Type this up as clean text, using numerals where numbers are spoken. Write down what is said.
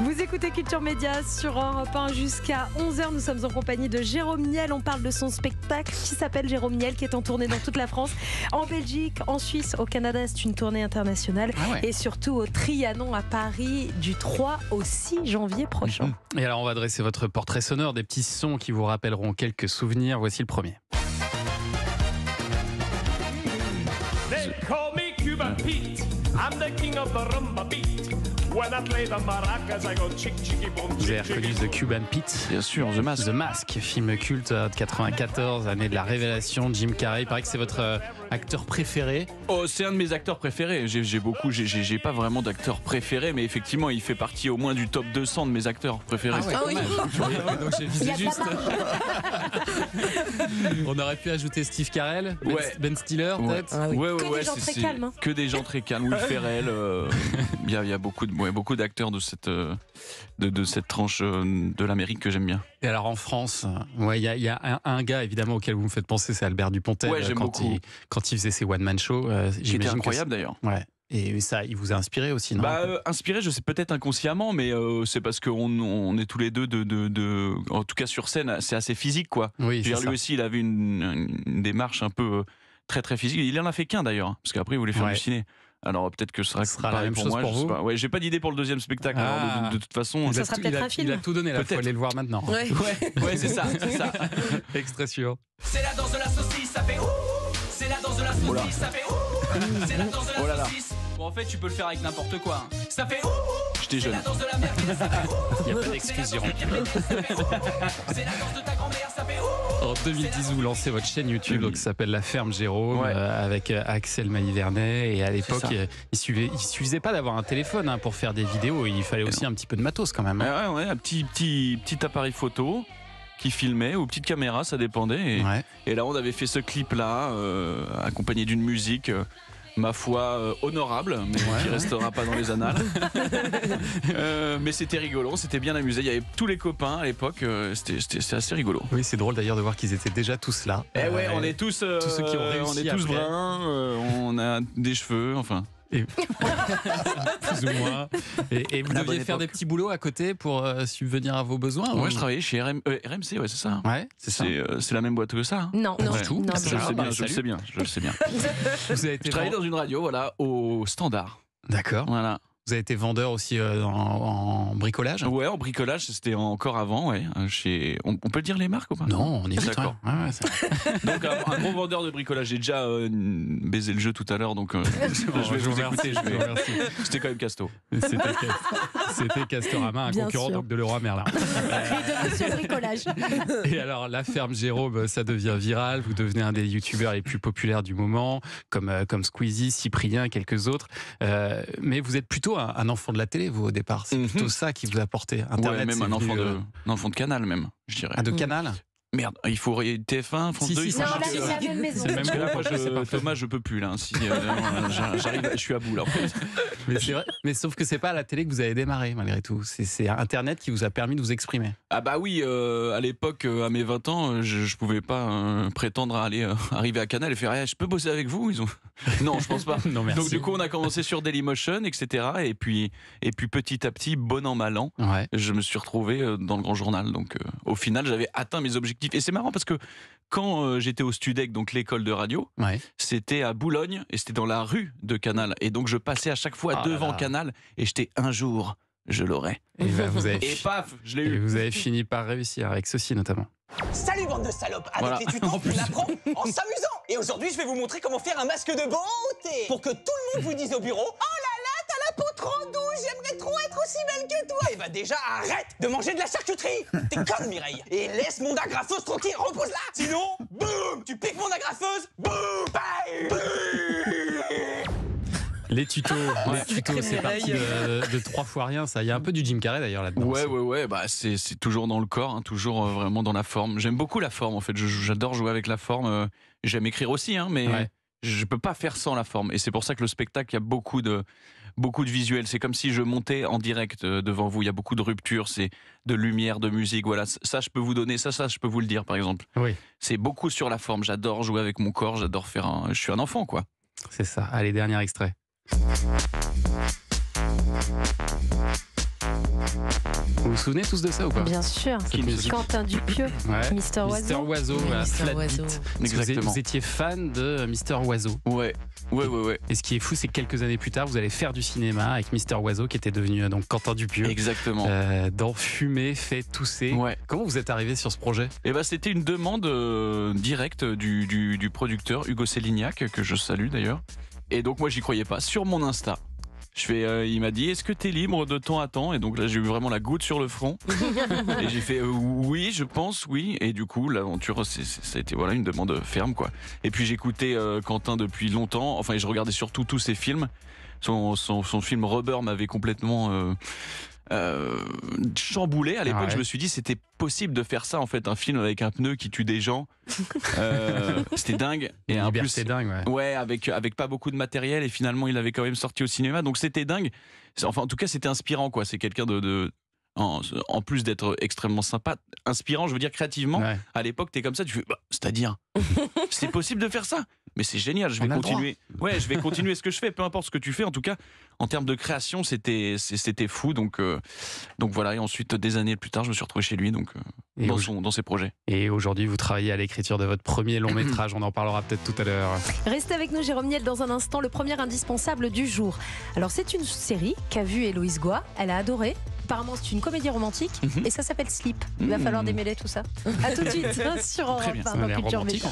Vous écoutez Culture Média sur Europe 1 jusqu'à 11h. Nous sommes en compagnie de Jérôme Niel. On parle de son spectacle qui s'appelle Jérôme Niel, qui est en tournée dans toute la France, en Belgique, en Suisse, au Canada. C'est une tournée internationale. Et surtout au Trianon à Paris du 3 au 6 janvier prochain. Et alors on va dresser votre portrait sonore, des petits sons qui vous rappelleront quelques souvenirs. Voici le premier. They call me Cuban Pete. I'm the king of the rumba beat. When I play the maracas, I go chick chicky boom. Vous avez reconnu The Cuban Pete? Bien sûr, The Mask. The Mask, film culte de 94, année de la révélation. Jim Carrey, il paraît que c'est votre acteur préféré. Oh, c'est un de mes acteurs préférés. J'ai pas vraiment d'acteur préféré, mais effectivement, il fait partie au moins du top 200 de mes acteurs préférés. Ah oui. Donc j'ai visé juste. On aurait pu ajouter Steve Carell, Ben Stiller, peut-être. Ah oui. Ouais, Que des gens très calmes, hein. Que des gens très calmes. Will Ferrell. Il y a beaucoup d'acteurs de cette tranche de l'Amérique que j'aime bien. Et alors en France, il y a un gars évidemment auquel vous me faites penser, c'est Albert Dupontel. Ouais, j'aime beaucoup. Quand il faisait ses one-man shows. Qui était incroyable d'ailleurs. Ouais. Et ça, il vous a inspiré aussi, non? Inspiré, je sais peut-être inconsciemment, mais c'est parce qu'on est tous les deux en tout cas sur scène, c'est assez physique, quoi. Oui, lui aussi, il avait une démarche un peu très très physique. Il en a fait qu'un d'ailleurs, parce qu'après il voulait faire du ciné. Alors peut-être que ce sera la même chose moi, pour vous. Ouais, j'ai pas d'idée pour le deuxième spectacle. Alors, de toute façon, Ça sera peut-être un film. Il a tout donné, il faut aller le voir maintenant. Ouais, c'est ça. Extrait suivant. C'est la danse de la saucisse, ça fait ouh. C'est la danse de la saucisse, ça fait ouh. C'est la danse de la saucisse. Bon, en fait, tu peux le faire avec n'importe quoi. Hein. Ça fait ouh. J'étais jeune. C'est la danse de la merguez, ça fait ouh. Il n'y a pas d'excuse, Jérôme. C'est la danse de ta grand-mère, ça fait ouh. En 2010, vous lancez votre chaîne YouTube qui s'appelle La Ferme Jérôme, avec Axel Malivernet. Et à l'époque, il suffisait pas d'avoir un téléphone pour faire des vidéos. Il fallait aussi un petit peu de matos quand même. Ouais, un petit appareil photo qui filmait, ou petite caméra, ça dépendait. Et là, on avait fait ce clip-là, accompagné d'une musique. Ma foi, honorable, mais qui restera pas dans les annales. Mais c'était rigolo, c'était bien amusé. Il y avait tous les copains à l'époque, c'était assez rigolo. Oui, c'est drôle d'ailleurs de voir qu'ils étaient déjà tous là. On est tous ceux qui ont réussi. On est tous bruns, on a des cheveux, enfin. Plus ou moins. Et vous deviez faire des petits boulots à côté pour subvenir à vos besoins? Ouais, je travaillais chez RMC, c'est ça. Ouais, c'est la même boîte que ça. Non, du tout. Non, Je le sais bien. Vous avez été je travaillais dans une radio, au Standard. D'accord. Voilà. Vous avez été vendeur aussi en bricolage? Ouais, en bricolage, c'était encore avant, on peut dire les marques ou pas? Non, on est d'accord. Donc un gros vendeur de bricolage. J'ai déjà baisé le jeu tout à l'heure, donc je vais vous écouter. C'était quand même Casto. C'était Castorama, un concurrent donc de Leroy Merlin. Et de Monsieur Bricolage. Et alors, La Ferme Jérôme, ça devient viral. Vous devenez un des youtubeurs les plus populaires du moment, comme Squeezie, Cyprien, quelques autres. Mais vous êtes plutôt un enfant de la télé, vous, au départ. C'est plutôt ça qui vous a apporté. Internet, même un enfant de Canal, même, je dirais. Ah, de Canal? Merde, il faut TF1, France 2. Non, là, c'est la même maison. C'est le même que là, Thomas, je peux plus là. J'arrive, je suis à bout là. En fait. Mais c'est vrai. Mais sauf que c'est pas à la télé que vous avez démarré malgré tout. C'est Internet qui vous a permis de vous exprimer. Ah bah oui, à l'époque, à mes 20 ans, je pouvais pas prétendre à arriver à Canal et faire je peux bosser avec vous. Non, je pense pas. Non, merci. Donc du coup, on a commencé sur Dailymotion, etc. Et puis petit à petit, bon an mal an, je me suis retrouvé dans le Grand Journal. Donc au final, j'avais atteint mes objectifs. Et c'est marrant parce que quand j'étais au Studec, donc l'école de radio, c'était à Boulogne et c'était dans la rue de Canal. Et donc je passais à chaque fois devant Canal et j'étais un jour, je l'aurai. Et paf, je l'ai eu. Et vous avez fini par réussir avec ceci notamment. Salut bande de salopes. Avec les tutos, on apprend en s'amusant. Et aujourd'hui, je vais vous montrer comment faire un masque de beauté pour que tout le monde vous dise au bureau: oh là là, t'as la peau trop douce, j'aimerais trop être aussi belle que toi. Et bah déjà, arrête de manger de la charcuterie. T'es conne, Mireille. Et laisse mon agrafeuse tranquille, repose-la. Sinon, boum, tu piques mon agrafeuse, boum, bye. Les tutos, c'est parti de 3 fois rien. Ça, il y a un peu du Jim Carrey d'ailleurs là-dedans. Ouais. Bah c'est toujours dans le corps, toujours vraiment dans la forme. J'aime beaucoup la forme en fait. J'adore jouer avec la forme. J'aime écrire aussi, mais je peux pas faire sans la forme. Et c'est pour ça que le spectacle, il y a beaucoup de visuels. C'est comme si je montais en direct devant vous. Il y a beaucoup de ruptures, c'est de lumière, de musique. Voilà, ça je peux vous donner, ça je peux vous le dire par exemple. Oui. C'est beaucoup sur la forme. J'adore jouer avec mon corps. J'adore je suis un enfant quoi. C'est ça. Allez, dernier extrait. Vous vous souvenez tous de ça ou pas? Bien sûr. Quentin Dupieux, Ouais. Mister Oiseau. Mister Oiseau, voilà, Mister Flat Oiseau. Beat. Exactement. Vous étiez fan de Mister Oiseau. Ouais. Et ce qui est fou, c'est que quelques années plus tard, vous allez faire du cinéma avec Mister Oiseau, qui était devenu donc Quentin Dupieux. Exactement. Dans Fumer, fait tousser. Ouais. Comment vous êtes arrivé sur ce projet? Et ben c'était une demande directe du producteur Hugo Célignac, que je salue d'ailleurs. Et donc moi j'y croyais pas. Sur mon Insta, il m'a dit, est-ce que t'es libre de temps à temps? Et donc là j'ai eu vraiment la goutte sur le front. Et j'ai fait oui, je pense, oui. Et du coup l'aventure ça a été une demande ferme quoi. Et puis j'écoutais Quentin depuis longtemps. Enfin et je regardais surtout tous ses films. Son film Rubber m'avait complètement chamboulé à l'époque. Ouais. Je me suis dit c'était possible de faire ça en fait, un film avec un pneu qui tue des gens. C'était dingue. Et en plus c'est dingue, ouais. Ouais, avec pas beaucoup de matériel, et finalement il avait quand même sorti au cinéma, donc c'était dingue. Enfin en tout cas c'était inspirant quoi. C'est quelqu'un en plus d'être extrêmement sympa, inspirant, je veux dire créativement. Ouais. À l'époque t'es comme ça, tu fais c'est-à-dire c'est possible de faire ça, mais c'est génial, je vais On a le continuer. Ouais, je vais continuer ce que je fais, peu importe ce que tu fais. En tout cas, en termes de création, c'était fou. Donc voilà. Et ensuite, des années plus tard, je me suis retrouvé chez lui, dans ses projets. Et aujourd'hui, vous travaillez à l'écriture de votre premier long métrage. On en parlera peut-être tout à l'heure. Restez avec nous, Jérôme Niel, dans un instant, le premier indispensable du jour. Alors, c'est une série qu'a vue Héloïse Goua. Elle a adoré. Apparemment, c'est une comédie romantique et ça s'appelle Sleep. Il va falloir démêler tout ça. À tout de suite sur Europe 1 dans Culture Média.